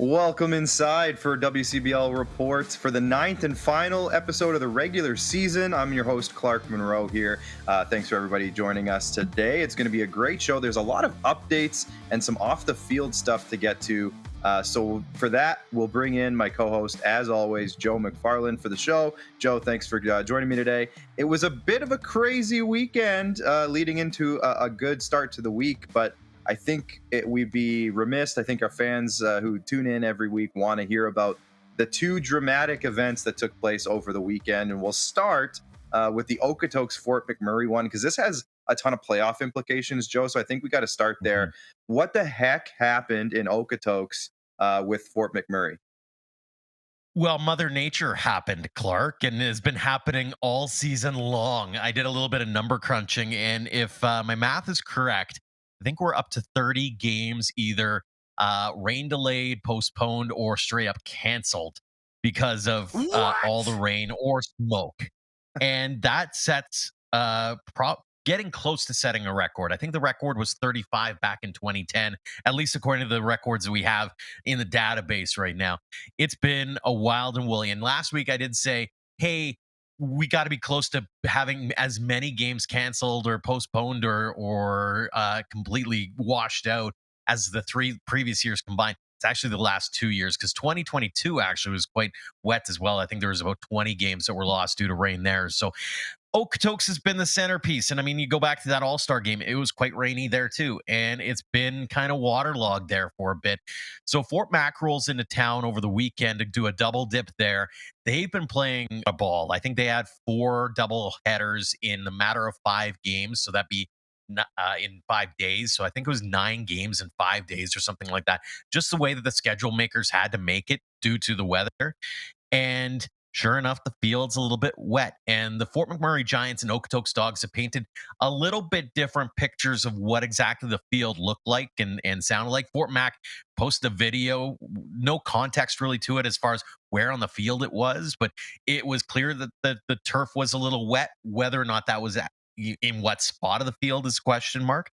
Welcome inside for WCBL reports for the ninth and final episode of the regular season. I'm your host, Clark Monroe here. Thanks for everybody joining us today. It's going to be a great show. There's a lot of updates and some off the field stuff to get to. So for that, we'll bring in my co-host, as always, Joe McFarland for the show. Joe, thanks for joining me today. It was a bit of a crazy weekend leading into a good start to the week, but I think we'd be remiss. I think our fans who tune in every week want to hear about the two dramatic events that took place over the weekend. And we'll start with the Okotoks Fort McMurray one, because this has a ton of playoff implications, Joe. So I think we got to start there. What the heck happened in Okotoks with Fort McMurray? Well, Mother Nature happened, Clark, and has been happening all season long. I did a little bit of number crunching, and if my math is correct, I think we're up to 30 games either rain delayed, postponed, or straight up canceled because of all the What? rain or smoke. And that sets getting close to setting a record. I think the record was 35 back in 2010, at least according to the records that we have in the database right now. It's been a wild and woolly. And last week I did say, hey, we got to be close to having as many games canceled or postponed or completely washed out as the three previous years combined. It's actually the last 2 years, because 2022 actually was quite wet as well. I think there was about 20 games that were lost due to rain there. So Okotoks has been the centerpiece. And I mean, you go back to that All-Star game, it was quite rainy there too. And it's been kind of waterlogged there for a bit. So Fort Mac rolls into town over the weekend to do a double dip there. They've been playing a ball. I think they had 4 double headers in the matter of 5 games. So that'd be in 5 days. So I think it was 9 games in 5 days or something like that. Just the way that the schedule makers had to make it due to the weather. And sure enough, the field's a little bit wet. And the Fort McMurray Giants and Okotoks Dogs have painted a little bit different pictures of what exactly the field looked like and sounded like. Fort Mac posted a video, no context really to it as far as where on the field it was, but it was clear that the turf was a little wet. Whether or not that was in what spot of the field is question mark.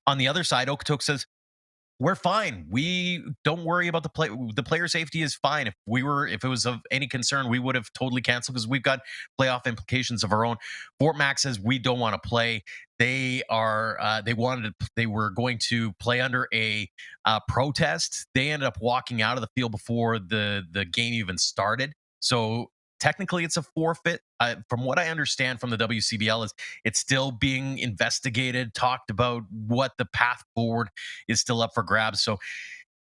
On the other side, Okotoks says, we're fine. We don't worry about the player safety is fine. If it was of any concern, we would have totally canceled because we've got playoff implications of our own. Fort Mac says we don't want to play. They were going to play under a protest. They ended up walking out of the field before the game even started. So technically it's a forfeit. From what I understand from the WCBL, is it's still being investigated, talked about. What the path forward is still up for grabs. So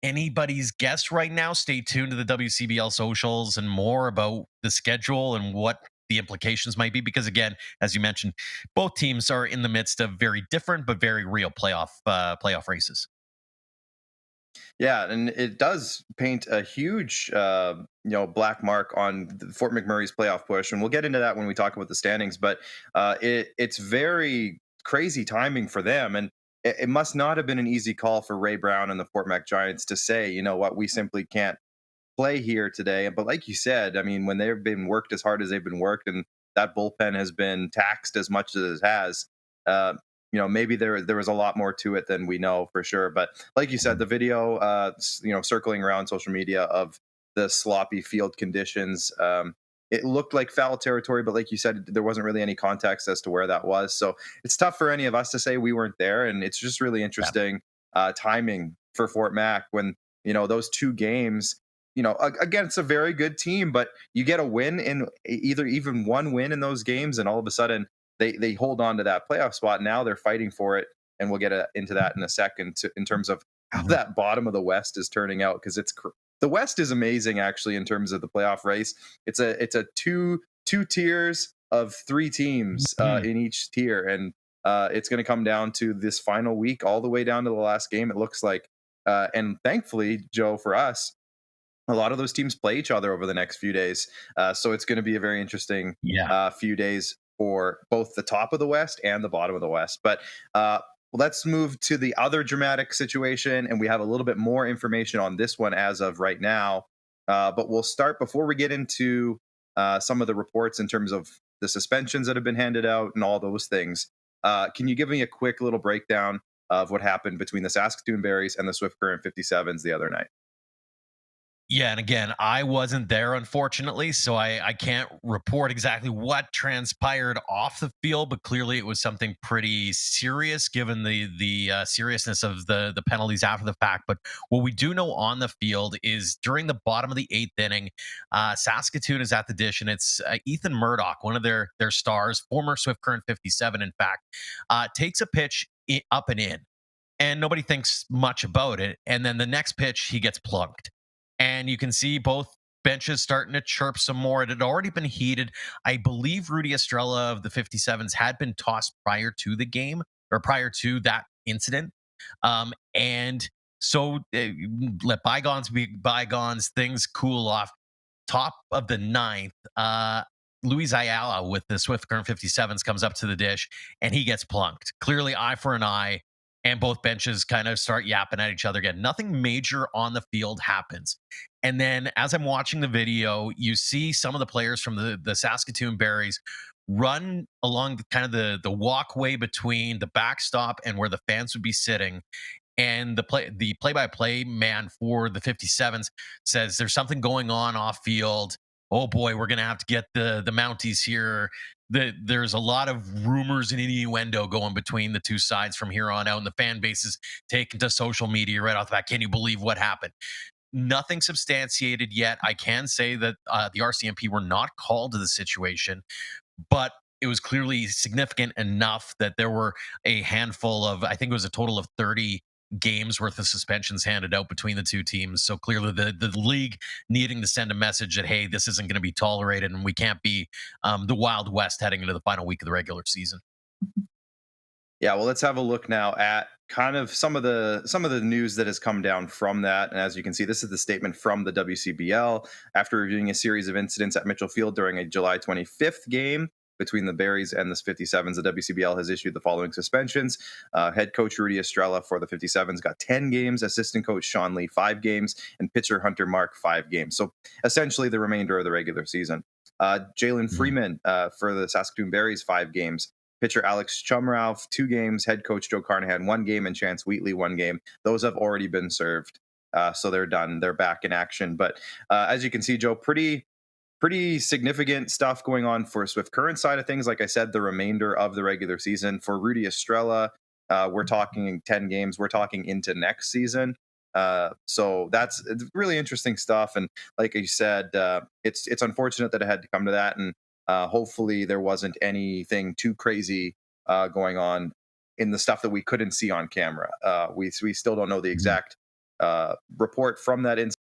anybody's guess right now. Stay tuned to the WCBL socials and more about the schedule and what the implications might be. Because again, as you mentioned, both teams are in the midst of very different but very real playoff races. Yeah, and it does paint a huge, black mark on Fort McMurray's playoff push, and we'll get into that when we talk about the standings. But it's very crazy timing for them, and it must not have been an easy call for Ray Brown and the Fort Mac Giants to say, you know what, we simply can't play here today. But like you said, I mean, when they've been worked as hard as they've been worked, and that bullpen has been taxed as much as it has, uh, maybe there was a lot more to it than we know for sure. But like you said, the video, circling around social media of the sloppy field conditions. It looked like foul territory, but like you said, there wasn't really any context as to where that was. So it's tough for any of us to say we weren't there, and it's just really Yeah. interesting timing for Fort Mac when those two games. Again, it's a very good team, but you get a win in either even one win in those games, and all of a sudden they hold on to that playoff spot. Now they're fighting for it, and we'll get into that in a second in terms of how Mhm. that bottom of the West is turning out, because the West is amazing actually in terms of the playoff race. It's a two tiers of three teams Mhm. in each tier, and it's going to come down to this final week, all the way down to the last game. It looks like, and thankfully, Joe, for us, a lot of those teams play each other over the next few days. So it's going to be a very interesting Yeah. few days for both the top of the West and the bottom of the West. But let's move to the other dramatic situation. And we have a little bit more information on this one as of right now. But we'll start before we get into some of the reports in terms of the suspensions that have been handed out and all those things. Can you give me a quick little breakdown of what happened between the Saskatoon Berries and the Swift Current 57s the other night? Yeah, and again, I wasn't there, unfortunately, so I can't report exactly what transpired off the field, but clearly it was something pretty serious given the seriousness of the penalties after the fact. But what we do know on the field is during the bottom of the eighth inning, Saskatoon is at the dish, and it's Ethan Murdoch, one of their stars, former Swift Current 57, in fact, takes a pitch up and in, and nobody thinks much about it. And then the next pitch, he gets plunked. And you can see both benches starting to chirp some more. It had already been heated. I believe Rudy Estrella of the 57s had been tossed prior to the game or prior to that incident. And so let bygones be bygones, things cool off. Top of the ninth, Luis Ayala with the Swift Current 57s comes up to the dish and he gets plunked. Clearly, eye for an eye, and both benches kind of start yapping at each other again. Nothing major on the field happens. And then as I'm watching the video, you see some of the players from the Saskatoon Berries run along the walkway between the backstop and where the fans would be sitting, and the play-by-play man for the 57s says there's something going on off field. Oh boy, we're gonna have to get the Mounties here. There's a lot of rumors and innuendo going between the two sides from here on out, and the fan base is taken to social media right off the bat. Can you believe what happened? Nothing substantiated yet. I can say that the RCMP were not called to the situation, but it was clearly significant enough that there were a handful of, I think it was a total of 30 games worth of suspensions handed out between the two teams. So clearly the league needing to send a message that, hey, this isn't going to be tolerated and we can't be the Wild West heading into the final week of the regular season. Yeah, well, let's have a look now at kind of some of the news that has come down from that. And as you can see, this is the statement from the WCBL after reviewing a series of incidents at Mitchell Field during a July 25th game between the Berries and the 57s. The WCBL has issued the following suspensions. Head coach Rudy Estrella for the 57s got 10 games, assistant coach Sean Lee 5 games, and pitcher Hunter Mark 5 games. So essentially the remainder of the regular season. Jalen Freeman for the Saskatoon Berries 5 games. Pitcher Alex Chumrao 2 games, head coach Joe Carnahan 1 game, and Chance Wheatley 1 game. Those have already been served, so they're done. They're back in action. But as you can see, Joe, pretty significant stuff going on for Swift Current side of things. Like I said, the remainder of the regular season for Rudy Estrella, we're talking 10 games. We're talking into next season. So that's really interesting stuff. And like you said, it's unfortunate that it had to come to that. And hopefully there wasn't anything too crazy going on in the stuff that we couldn't see on camera. We still don't know the exact report from that incident,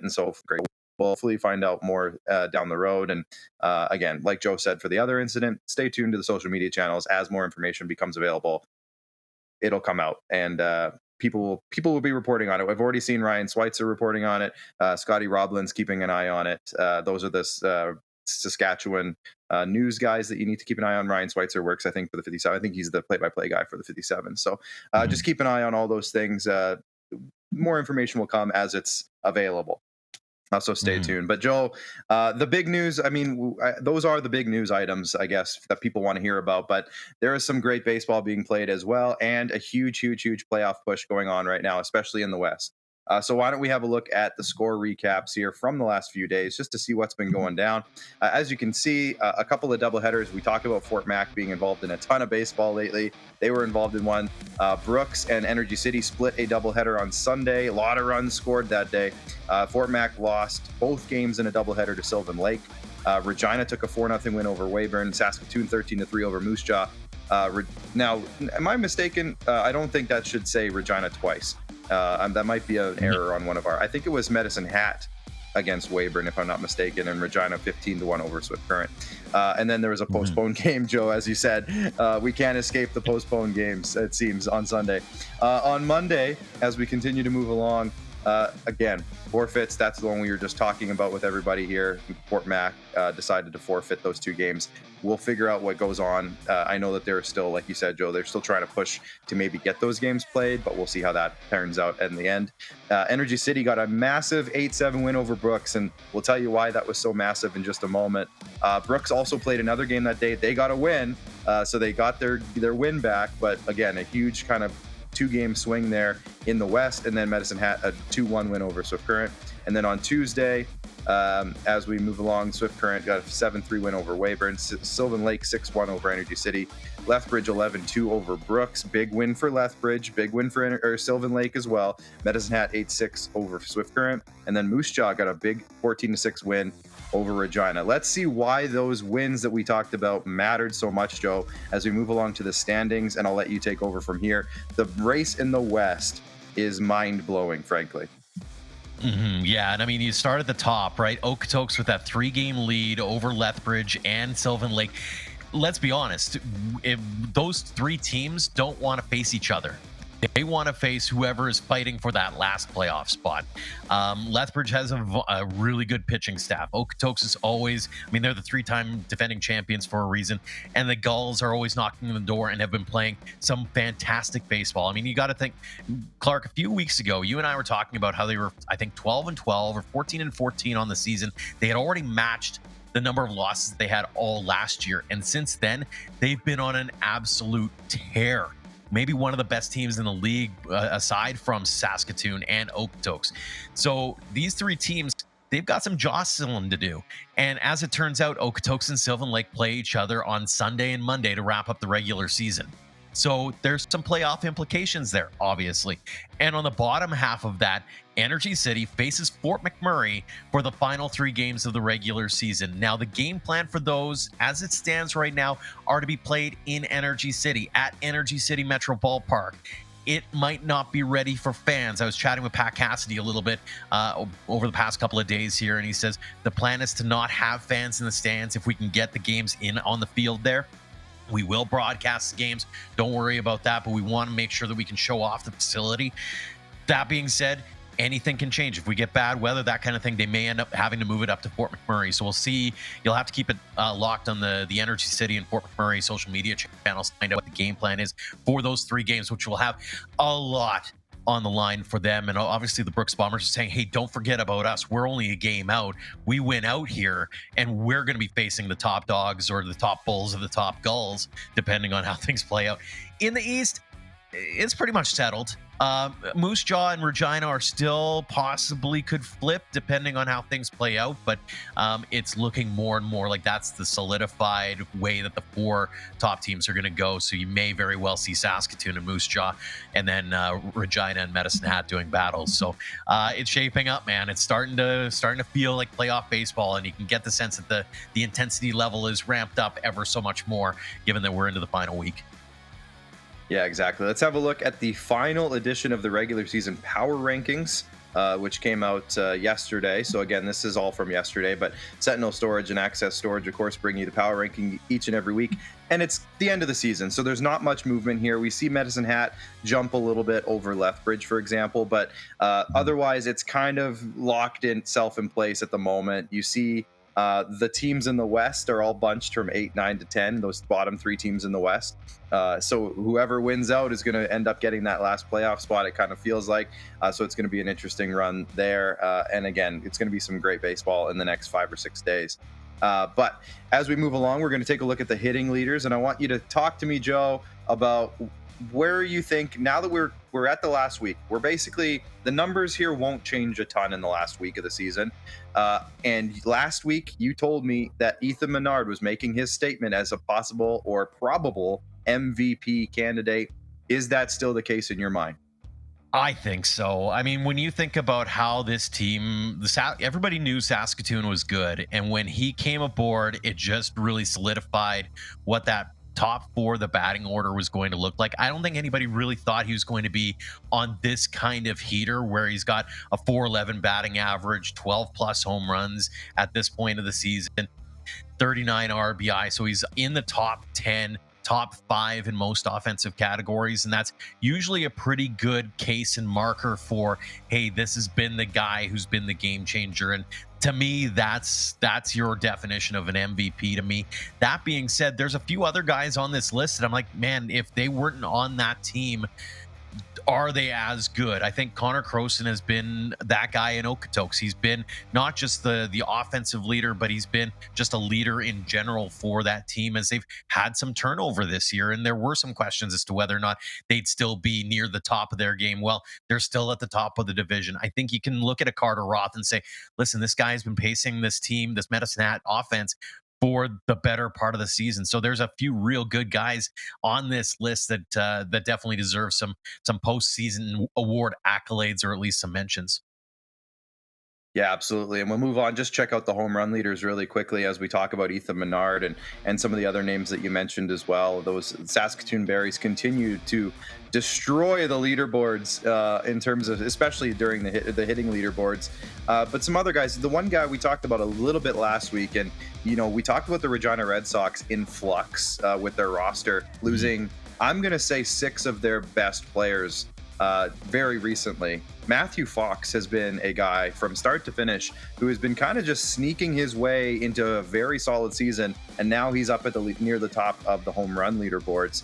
and so great. We'll hopefully find out more down the road. And again, like Joe said, for the other incident, stay tuned to the social media channels. As more information becomes available, it'll come out, and people will be reporting on it. I've already seen Ryan Schweitzer reporting on it. Scotty Roblin's keeping an eye on it. Those are the Saskatchewan news guys that you need to keep an eye on. Ryan Schweitzer works, I think, for the 57. I think he's the play-by-play guy for the 57. So just keep an eye on all those things. More information will come as it's available. So stay tuned. But Joe, the big news, I mean, those are the big news items, I guess, that people want to hear about. But there is some great baseball being played as well, and a huge playoff push going on right now, especially in the West. So why don't we have a look at the score recaps here from the last few days just to see what's been going down. As you can see, a couple of doubleheaders. We talked about Fort Mac being involved in a ton of baseball lately. They were involved in one. Brooks and Energy City split a doubleheader on Sunday. A lot of runs scored that day. Fort Mac lost both games in a doubleheader to Sylvan Lake. Regina took a 4-0 win over Weyburn. Saskatoon 13-3 over Moose Jaw. Now, am I mistaken? I don't think that should say Regina twice. That might be an error on one of our. I think it was Medicine Hat against Weyburn, if I'm not mistaken, and Regina 15-1 over Swift Current. And then there was a postponed game, Joe, as you said. We can't escape the postponed games, it seems, on Sunday. On Monday, as we continue to move along, again, forfeits. That's the one we were just talking about with everybody here. Fort Mac decided to forfeit those 2 games. We'll figure out what goes on. I know that they're still, like you said, Joe, they're still trying to push to maybe get those games played, but we'll see how that turns out in the end. Energy City got a massive 8-7 win over Brooks, and we'll tell you why that was so massive in just a moment. Brooks also played another game that day. They got a win, so they got their win back, but again, a huge kind of 2-game swing there in the West, and then Medicine Hat a 2-1 win over Swift Current. And then on Tuesday, as we move along, Swift Current got a 7-3 win over Weyburn. Sylvan Lake 6-1 over Energy City. Lethbridge 11-2 over Brooks. Big win for Lethbridge. Big win for Sylvan Lake as well. Medicine Hat 8-6 over Swift Current. And then Moose Jaw got a big 14-6 win over Regina. Let's see why those wins that we talked about mattered so much, Joe, as we move along to the standings, and I'll let you take over from here. The race in the West is mind-blowing, frankly. Yeah, and I mean, you start at the top, right? Okotoks with that 3-game lead over Lethbridge and Sylvan Lake. Let's be honest, if those 3 teams don't want to face each other. They want to face whoever is fighting for that last playoff spot. Lethbridge has a really good pitching staff. Okotoks is always, I mean, they're the 3-time defending champions for a reason. And the Gulls are always knocking on the door and have been playing some fantastic baseball. I mean, you got to think, Clark, a few weeks ago, you and I were talking about how they were, I think, 12-12 or 14-14 on the season. They had already matched the number of losses they had all last year. And since then, they've been on an absolute tear. Maybe one of the best teams in the league, aside from Saskatoon and Okotoks. So these 3 teams, they've got some jostling to do. And as it turns out, Okotoks and Sylvan Lake play each other on Sunday and Monday to wrap up the regular season. So there's some playoff implications there, obviously. And on the bottom half of that, Energy City faces Fort McMurray for the final 3 games of the regular season. Now, the game plan for those, as it stands right now, are to be played in Energy City, at Energy City Metro Ballpark. It might not be ready for fans. I was chatting with Pat Cassidy a little bit over the past couple of days here, and he says the plan is to not have fans in the stands if we can get the games in on the field there. We will broadcast the games. Don't worry about that, but we want to make sure that we can show off the facility. That being said, anything can change. If we get bad weather, that kind of thing, they may end up having to move it up to Fort McMurray. So we'll see. You'll have to keep it locked on the Energy City and Fort McMurray social media channels to find out what the game plan is for those 3 games, which will have a lot on the line for them. And obviously the Brooks Bombers are saying, hey, don't forget about us. We're only a game out. We win out here, and we're going to be facing the top dogs or the top bulls of the top Gulls, depending on how things play out. In the East, it's pretty much settled. Moose Jaw and Regina are still possibly could flip depending on how things play out, but it's looking more and more like that's the solidified way that the 4 top teams are going to go. So you may very well see Saskatoon and Moose Jaw, and then Regina and Medicine Hat doing battles. So it's shaping up, man. It's starting to feel like playoff baseball, and you can get the sense that the intensity level is ramped up ever so much more, given that we're into the final week. Yeah, exactly. Let's have a look at the final edition of the regular season power rankings, which came out yesterday. So again, this is all from yesterday, but Sentinel Storage and Access Storage, of course, bring you the power ranking each and every week. And it's the end of the season, so there's not much movement here. We see Medicine Hat jump a little bit over Lethbridge, for example, but otherwise it's kind of locked itself in place at the moment. You see the teams in the West are all bunched from 8, 9 to 10, those bottom 3 teams in the West. So whoever wins out is going to end up getting that last playoff spot, it kind of feels like. So it's going to be an interesting run there. And again, it's going to be some great baseball in the next 5 or 6 days. But as we move along, we're going to take a look at the hitting leaders. And I want you to talk to me, Joe, about where you think, now that we're at the last week, we're basically, the numbers here won't change a ton in the last week of the season. And last week you told me that Ethan Menard was making his statement as a possible or probable MVP candidate. Is that still the case in your mind? I think so. I mean, when you think about how this team, everybody knew Saskatoon was good. And when he came aboard, it just really solidified what that top 4, the batting order, was going to look like. I don't think anybody really thought he was going to be on this kind of heater where he's got a 411 batting average, 12 plus home runs at this point of the season, 39 RBI. So he's in the top 10, top 5 in most offensive categories. And that's usually a pretty good case and marker for, hey, this has been the guy who's been the game changer. And to me, that's your definition of an MVP to me. That being said, there's a few other guys on this list that I'm like, man, if they weren't on that team, are they as good? I think Connor Croson has been that guy in Okotoks. He's been not just the offensive leader, but he's been just a leader in general for that team as they've had some turnover this year. And there were some questions as to whether or not they'd still be near the top of their game. Well, they're still at the top of the division. I think you can look at a Carter Roth and say, listen, this guy has been pacing this team, this Medicine Hat offense for the better part of the season. So there's a few real good guys on this list that definitely deserve some postseason award accolades or at least some mentions. Yeah, absolutely. And we'll move on. Just check out the home run leaders really quickly as we talk about Ethan Menard and some of the other names that you mentioned as well. Those Saskatoon Berries continue to destroy the leaderboards in terms of, especially during the hitting leaderboards. But some other guys. The one guy we talked about a little bit last week, and we talked about the Regina Red Sox in flux with their roster losing. I'm going to say 6 of their best players very recently. Matthew Fox has been a guy from start to finish who has been kind of just sneaking his way into a very solid season, and now he's up at near the top of the home run leaderboards,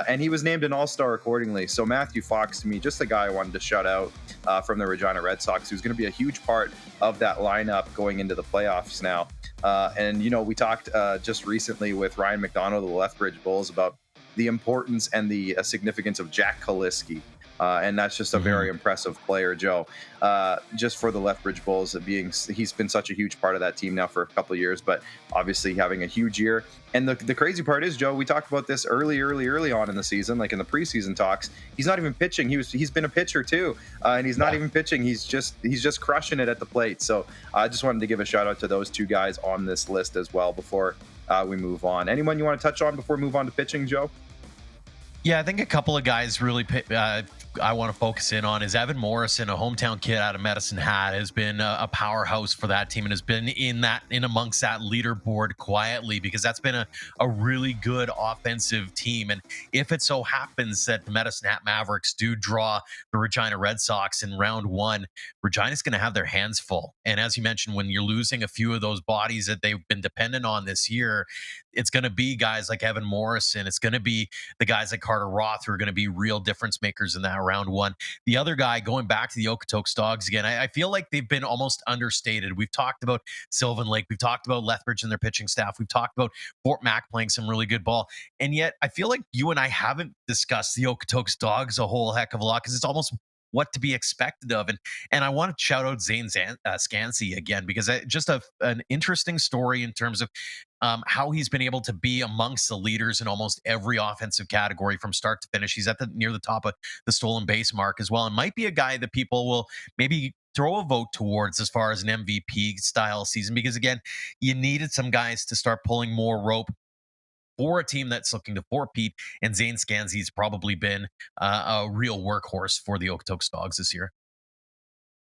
and he was named an all-star accordingly. So Matthew Fox, to me, just the guy I wanted to shout out from the Regina Red Sox, who's going to be a huge part of that lineup going into the playoffs now. And we talked just recently with Ryan McDonald of the Lethbridge Bulls about the importance and the significance of Jack Kaliski. And that's just a very impressive player, Joe. Just for the Lethbridge Bulls, he's been such a huge part of that team now for a couple of years, but obviously having a huge year. And the crazy part is, Joe, we talked about this early on in the season, like in the preseason talks. He's not even pitching. He's been a pitcher too, and he's not even pitching. He's just crushing it at the plate. So I just wanted to give a shout out to those 2 guys on this list as well before we move on. Anyone you want to touch on before we move on to pitching, Joe? Yeah, I think a couple of guys really I want to focus in on is Evan Morrison, a hometown kid out of Medicine Hat, has been a powerhouse for that team and has been in amongst that leaderboard quietly because that's been a really good offensive team. And if it so happens that the Medicine Hat Mavericks do draw the Regina Red Sox in round 1, Regina's going to have their hands full. And as you mentioned, when you're losing a few of those bodies that they've been dependent on this year, it's going to be guys like Evan Morrison. It's going to be the guys like Carter Roth who are going to be real difference makers in that round 1. The other guy, going back to the Okotoks Dogs again, I feel like they've been almost understated. We've talked about Sylvan Lake. We've talked about Lethbridge and their pitching staff. We've talked about Fort Mac playing some really good ball. And yet I feel like you and I haven't discussed the Okotoks Dogs a whole heck of a lot because it's almost what to be expected of. And I want to shout out Zane Scansey again, because just an interesting story in terms of how he's been able to be amongst the leaders in almost every offensive category from start to finish. He's at near the top of the stolen base mark as well, and might be a guy that people will maybe throw a vote towards as far as an MVP style season, because again, you needed some guys to start pulling more rope for a team that's looking to four-peat, and Zane Scansey's probably been a real workhorse for the Okotoks Dogs this year.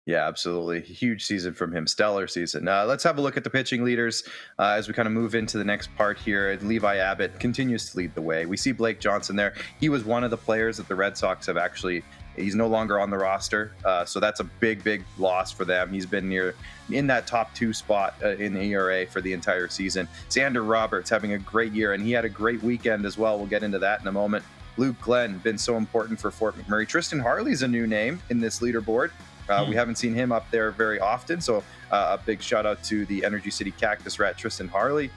Yeah, absolutely. Huge season from him. Stellar season. Let's have a look at the pitching leaders as we kind of move into the next part here. Levi Abbott continues to lead the way. We see Blake Johnson there. He was one of the players that the Red Sox have he's no longer on the roster. So that's a big loss for them. He's been in that top 2 spot in the ERA for the entire season. Xander Roberts having a great year, and he had a great weekend as well. We'll get into that in a moment. Luke Glenn, been so important for Fort McMurray. Tristan Harley's a new name in this leaderboard. We haven't seen him up there very often, so a big shout out to the Energy City Cactus Rat, Tristan Harley.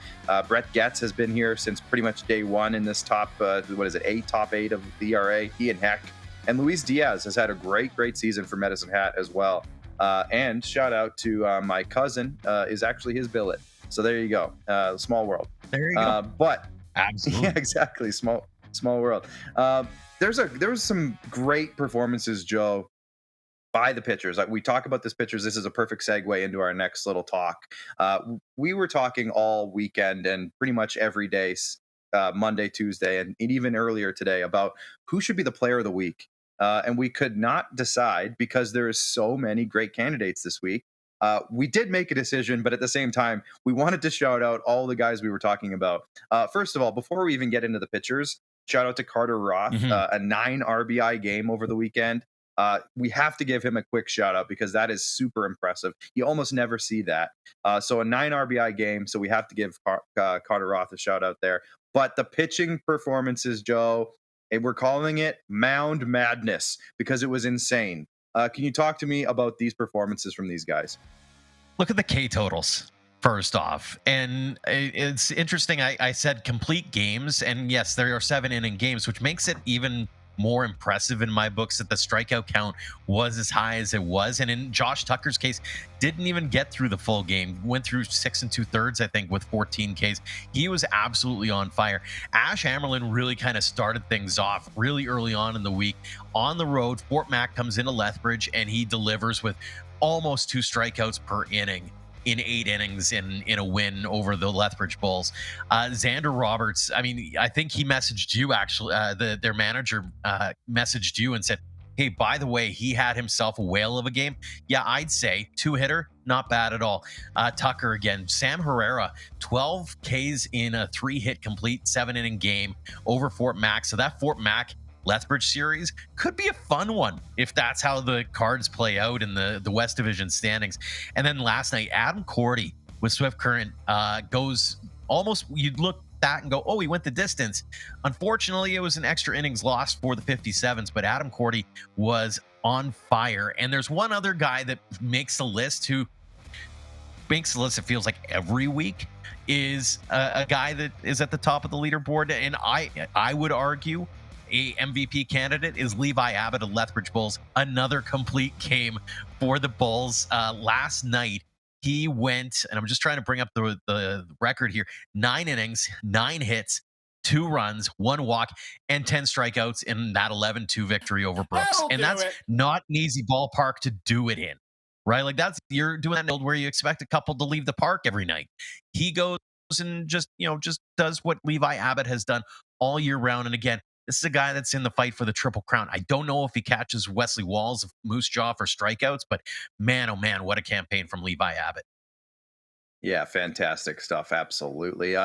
Brett Getz has been here since pretty much day 1 in this top 8 of the ERA. He and Heck. And Luis Diaz has had a great season for Medicine Hat as well. And shout out to my cousin is actually his billet. So there you go. Small world. There you go. But absolutely, yeah, exactly. Small world. There was some great performances, Joe, by the pitchers. We talk about this pitchers. This is a perfect segue into our next little talk. We were talking all weekend and pretty much every day, Monday, Tuesday, and even earlier today about who should be the player of the week. And we could not decide because there is so many great candidates this week. We did make a decision, but at the same time, we wanted to shout out all the guys we were talking about. First of all, before we even get into the pitchers, shout out to Carter Roth, a 9 RBI game over the weekend. We have to give him a quick shout out because that is super impressive. You almost never see that. So a 9 RBI game. So we have to give Carter Roth a shout out there. But the pitching performances, Joe, and we're calling it Mound Madness because it was insane. Can you talk to me about these performances from these guys? Look at the K totals first off. And it's interesting. I said complete games. And yes, there are 7 inning games, which makes it even more impressive in my books that the strikeout count was as high as it was. And in Josh Tucker's case, didn't even get through the full game, went through 6 2/3, I think, with 14 Ks. He was absolutely on fire. Ash Amerlin really kind of started things off really early on in the week. On the road, Fort Mac comes into Lethbridge and he delivers with almost 2 strikeouts per inning in 8 innings in a win over the Lethbridge Bulls. Xander Roberts, I mean, I think he messaged you actually. Their manager messaged you and said, "Hey, by the way, he had himself a whale of a game." Yeah, I'd say 2-hitter, not bad at all. Tucker again, Sam Herrera, 12 Ks in a 3-hit complete 7 inning game over Fort Mac. So that Fort Mac Lethbridge series could be a fun one if that's how the cards play out in the West Division standings. And then last night, Adam Cordy with Swift Current goes almost, you'd look back and go, oh, he went the distance. Unfortunately, it was an extra innings lost for the 57s, but Adam Cordy was on fire. And there's one other guy that makes the list who makes the list, it feels like every week, is a guy that is at the top of the leaderboard. And I would argue a MVP candidate is Levi Abbott of Lethbridge Bulls. Another complete game for the Bulls. Last night, he went, and I'm just trying to bring up the record here, 9 innings, 9 hits, 2 runs, 1 walk, and 10 strikeouts in that 11-2 victory over Brooks. And that's not an easy ballpark to do it in, right? Like you're doing that build where you expect a couple to leave the park every night. He goes and just does what Levi Abbott has done all year round. And again, this is a guy that's in the fight for the Triple Crown. I don't know if he catches Wesley Walls of Moose Jaw for strikeouts, but man, oh man, what a campaign from Levi Abbott. Yeah, fantastic stuff. Absolutely.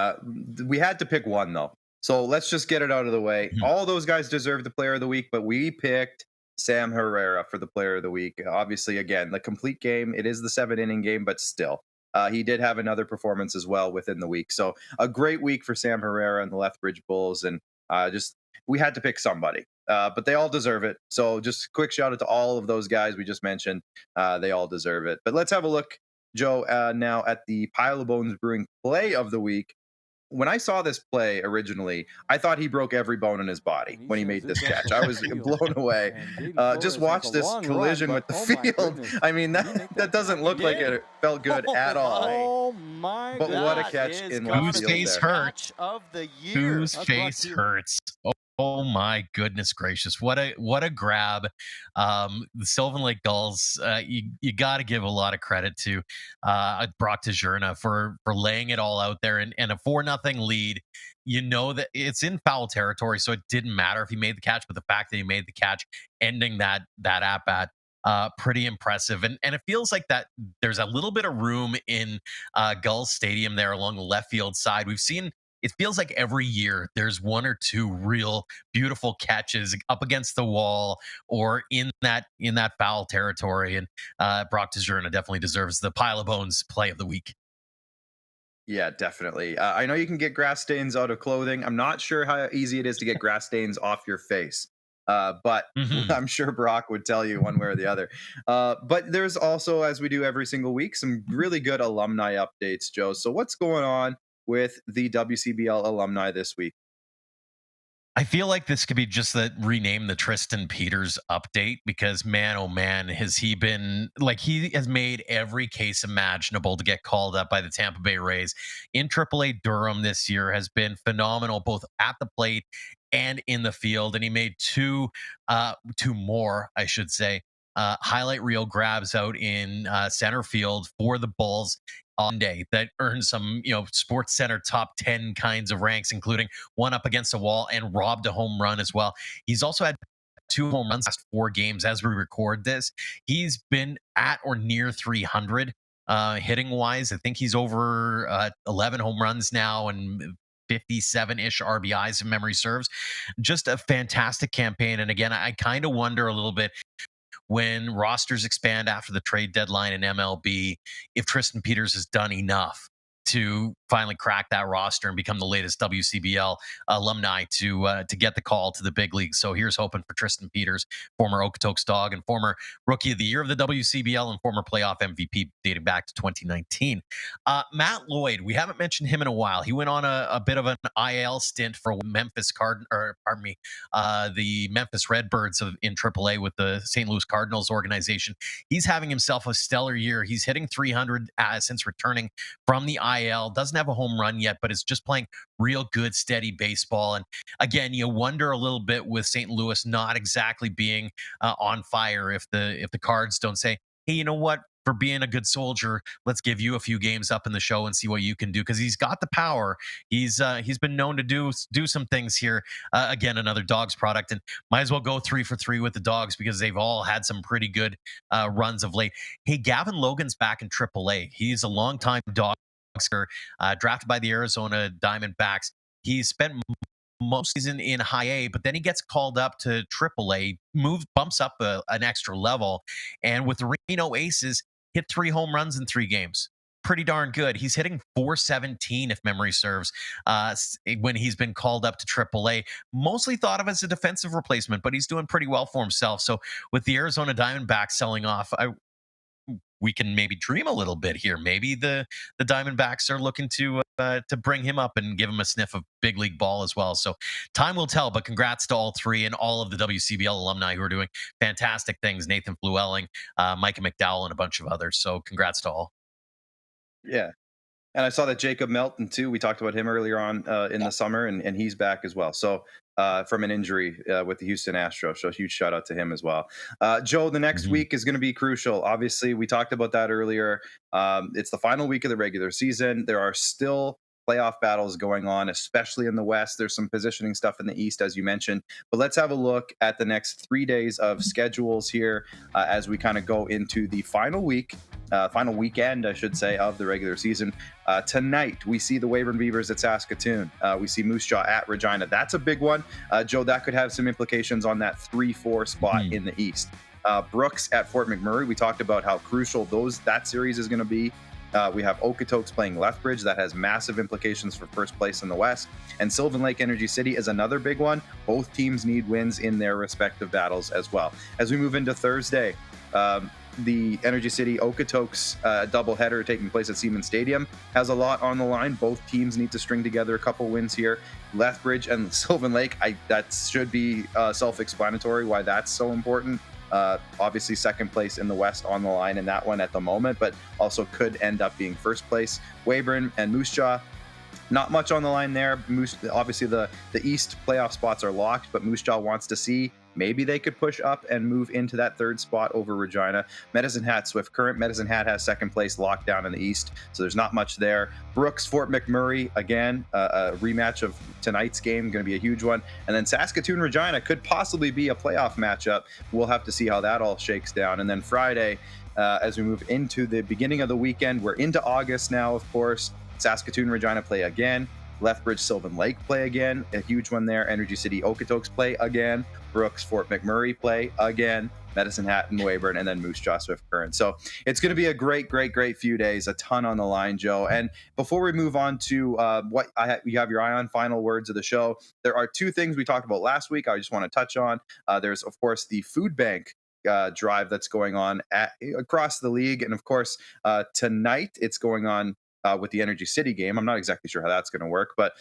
We had to pick one, though. So let's just get it out of the way. Mhm. All those guys deserve the player of the week, but we picked Sam Herrera for the player of the week. Obviously, again, the complete game. It is the 7 inning game, but still. He did have another performance as well within the week. So a great week for Sam Herrera and the Lethbridge Bulls. And just we had to pick somebody. But they all deserve it. So just quick shout out to all of those guys we just mentioned. They all deserve it. But let's have a look, Joe, now at the Pile of Bones Brewing play of the week. When I saw this play originally, I thought he broke every bone in his body when he made this catch. I was blown away. Just watch this collision with the field. I mean, that doesn't look like it felt good at all. Oh my But what a catch in left Whose field face there. hurts? of the year. Whose face hurts? Oh my goodness gracious! What a grab! The Sylvan Lake Gulls. You got to give a lot of credit to Brock Tejurna for laying it all out there and a 4-0 lead. You know that it's in foul territory, so it didn't matter if he made the catch, but the fact that he made the catch, ending that at bat. Pretty impressive, and it feels like that there's a little bit of room in Gulls Stadium there along the left field side. We've seen. It feels like every year there's 1 or 2 real beautiful catches up against the wall or in that foul territory. And Brock Tejurna definitely deserves the Pile of Bones play of the week. Yeah, definitely. I know you can get grass stains out of clothing. I'm not sure how easy it is to get grass stains off your face. But Mhm. I'm sure Brock would tell you one way or the other. But there's also, as we do every single week, some really good alumni updates, Joe. So what's going on with the WCBL alumni this week? I feel like this could be just rename the Tristan Peters update because man, oh man, has he been like he has made every case imaginable to get called up by the Tampa Bay Rays in AAA Durham this year has been phenomenal, both at the plate and in the field. And he made two more, I should say, highlight reel grabs out in center field for the Bulls on day that earned some, Sports Center top 10 kinds of ranks, including one up against the wall and robbed a home run as well. He's also had 2 home runs last 4 games as we record this. He's been at or near 300 hitting wise. I think he's over 11 home runs now and 57-ish RBIs if memory serves. Just a fantastic campaign. And again, I kind of wonder a little bit when rosters expand after the trade deadline in MLB, if Tristan Peters has done enough to finally crack that roster and become the latest WCBL alumni to get the call to the big leagues. So here's hoping for Tristan Peters, former Okotoks dog and former Rookie of the Year of the WCBL and former playoff MVP dating back to 2019. Matt Lloyd, we haven't mentioned him in a while. He went on a bit of an IL stint for the Memphis Redbirds in AAA with the St. Louis Cardinals organization. He's having himself a stellar year. He's hitting 300 since returning from the IL. Doesn't have a home run yet, but is just playing real good, steady baseball. And again, you wonder a little bit with St. Louis not exactly being on fire if the Cards don't say, hey, you know what? For being a good soldier, let's give you a few games up in the show and see what you can do, because he's got the power. He's been known to do some things here. Again, another Dogs product, and might as well go 3 for 3 with the Dogs because they've all had some pretty good runs of late. Hey, Gavin Logan's back in AAA. He's a longtime Dogs drafted by the Arizona Diamondbacks. He's spent most season in high A, but then he gets called up to AAA, bumps up an extra level, and with the Reno Aces, hit 3 home runs in 3 games. Pretty darn good. He's hitting 417, if memory serves, when he's been called up to AAA. Mostly thought of as a defensive replacement, but he's doing pretty well for himself. So with the Arizona Diamondbacks selling off, we can maybe dream a little bit here. Maybe the Diamondbacks are looking to bring him up and give him a sniff of big league ball as well. So time will tell, but congrats to all 3 and all of the WCBL alumni who are doing fantastic things. Nathan Fluelling, Micah McDowell, and a bunch of others. So congrats to all. Yeah. And I saw that Jacob Melton too. We talked about him earlier on in the summer, and he's back as well. So from an injury with the Houston Astros. So huge shout out to him as well. Joe, the next week is going to be crucial. Obviously, we talked about that earlier. It's the final week of the regular season. There are still playoff battles going on, especially in the West. There's some positioning stuff in the East, as you mentioned. But let's have a look at the next 3 days of schedules here as we kind of go into the final weekend, I should say, of the regular season. Tonight, we see the Weyburn Beavers at Saskatoon. We see Moose Jaw at Regina. That's a big one. Joe, that could have some implications on that 3-4 spot in the East. Brooks at Fort McMurray. We talked about how crucial that series is going to be. We have Okotoks playing Lethbridge. That has massive implications for first place in the West. And Sylvan Lake Energy City is another big one. Both teams need wins in their respective battles as well. As we move into Thursday, the Energy City Okotoks doubleheader taking place at Siemens Stadium has a lot on the line. Both teams need to string together a couple wins here. Lethbridge and Sylvan Lake, that should be self-explanatory why that's so important. Obviously second place in the West on the line in that one at the moment, but also could end up being first place. Weyburn and Moose Jaw, not much on the line there. Obviously the East playoff spots are locked, but Moose Jaw wants to see maybe they could push up and move into that 3rd spot over Regina. Medicine Hat, Swift Current. Medicine Hat has second place locked down in the East, so there's not much there. Brooks, Fort McMurray, again, a rematch of tonight's game, going to be a huge one. And then Saskatoon, Regina could possibly be a playoff matchup. We'll have to see how that all shakes down. And then Friday, as we move into the beginning of the weekend, we're into August now, of course. Saskatoon, Regina play again. Lethbridge, Sylvan Lake play again. A huge one there. Energy City, Okotoks play again. Brooks, Fort McMurray play again. Medicine Hat and Weyburn, and then Moose Jaw, Swift Current. So it's going to be a great few days. A ton on the line, Joe. And before we move on to what you have your eye on, final words of the show, there are 2 things we talked about last week I just want to touch on. There's, of course, the food bank drive that's going on across the league. And, of course, tonight it's going on with the Energy City game. I'm not exactly sure how that's going to work, but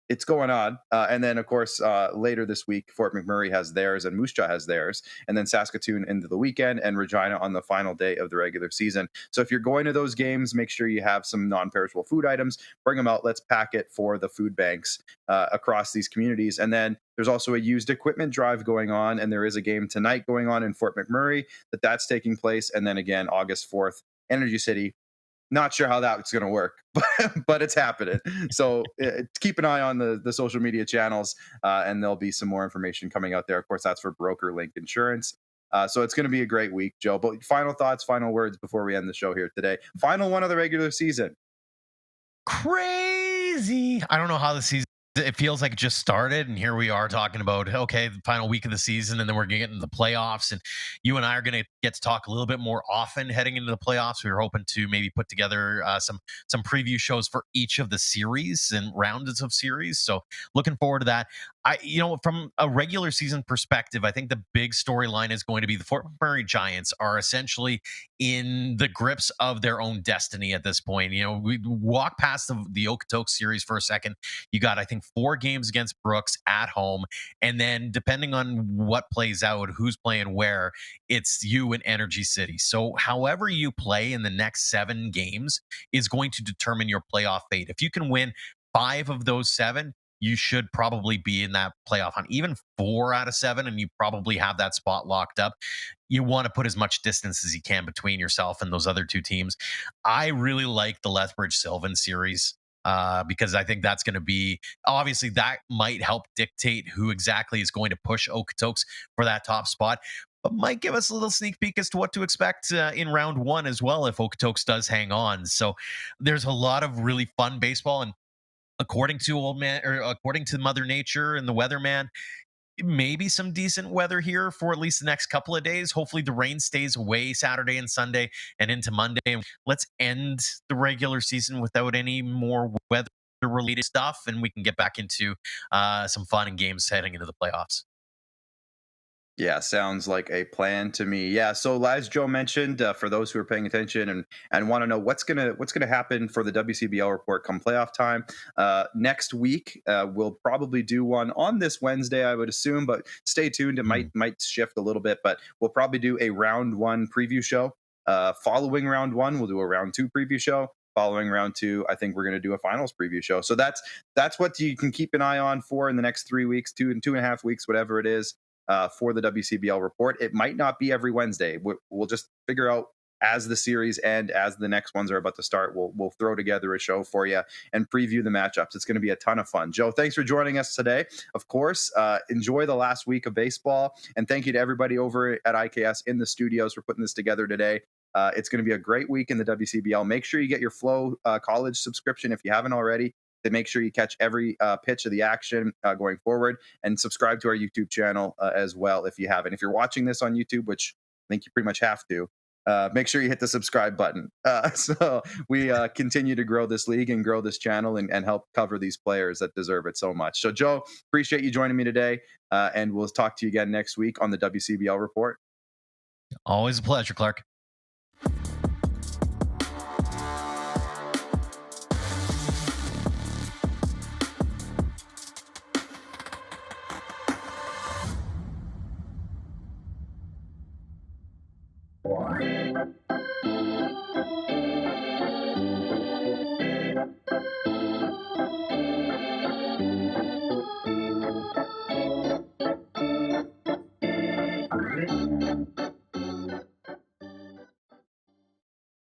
it's going on. And then, of course, later this week, Fort McMurray has theirs and Moose Jaw has theirs. And then Saskatoon into the weekend and Regina on the final day of the regular season. So if you're going to those games, make sure you have some non-perishable food items. Bring them out. Let's pack it for the food banks across these communities. And then there's also a used equipment drive going on. And there is a game tonight going on in Fort McMurray that's taking place. And then again, August 4th, Energy City. Not sure how that's going to work, but it's happening. So keep an eye on the social media channels, and there'll be some more information coming out there. Of course, that's for Broker Link Insurance. So it's going to be a great week, Joe. But final thoughts, final words before we end the show here today. Final one of the regular season. Crazy. I don't know how the season it feels like it just started, and here we are talking about, okay, the final week of the season, and then we're gonna get into the playoffs, and you and I are gonna get to talk a little bit more often heading into the playoffs. We were hoping to maybe put together some preview shows for each of the series and rounds of series, so looking forward to that. From a regular season perspective, I think the big storyline is going to be the Fort McMurray Giants are essentially in the grips of their own destiny at this point. We walk past the Okotoks series for a second. You got, I think, 4 games against Brooks at home. And then depending on what plays out, who's playing where, it's you in Energy City. So however you play in the next 7 games is going to determine your playoff fate. If you can win 5 of those 7, you should probably be in that playoff hunt. Even 4 out of 7, and you probably have that spot locked up. You want to put as much distance as you can between yourself and those other 2 teams. I really like the Lethbridge Sylvan series because I think that's going to be, obviously that might help dictate who exactly is going to push Okotoks for that top spot, but might give us a little sneak peek as to what to expect in round 1 as well if Okotoks does hang on. So there's a lot of really fun baseball, and according to Mother Nature and the weatherman, maybe some decent weather here for at least the next couple of days. Hopefully the rain stays away Saturday and Sunday and into Monday. Let's end the regular season without any more weather related stuff, and we can get back into some fun and games heading into the playoffs. Yeah, sounds like a plan to me. Yeah, so as Joe mentioned, for those who are paying attention and want to know what's gonna happen for the WCBL report come playoff time, next week we'll probably do one on this Wednesday, I would assume, but stay tuned. It might shift a little bit, but we'll probably do a round 1 preview show. Following round 1, we'll do a round 2 preview show. Following round 2, I think we're going to do a finals preview show. So that's what you can keep an eye on for in the next 3 weeks, 2.5 weeks, whatever it is. For the WCBL report, it might not be every Wednesday. We'll just figure out as the series and as the next ones are about to start. We'll throw together a show for you and preview the matchups. It's going to be a ton of fun. Joe, thanks for joining us today. Of course, enjoy the last week of baseball, and thank you to everybody over at IKS in the studios for putting this together today. It's going to be a great week in the WCBL. Make sure you get your Flow College subscription if you haven't already, to make sure you catch every pitch of the action going forward, and subscribe to our YouTube channel as well if you haven't. If you're watching this on YouTube, which I think you pretty much have to, make sure you hit the subscribe button. So we continue to grow this league and grow this channel and help cover these players that deserve it so much. So Joe, appreciate you joining me today, and we'll talk to you again next week on the WCBL report. Always a pleasure, Clark.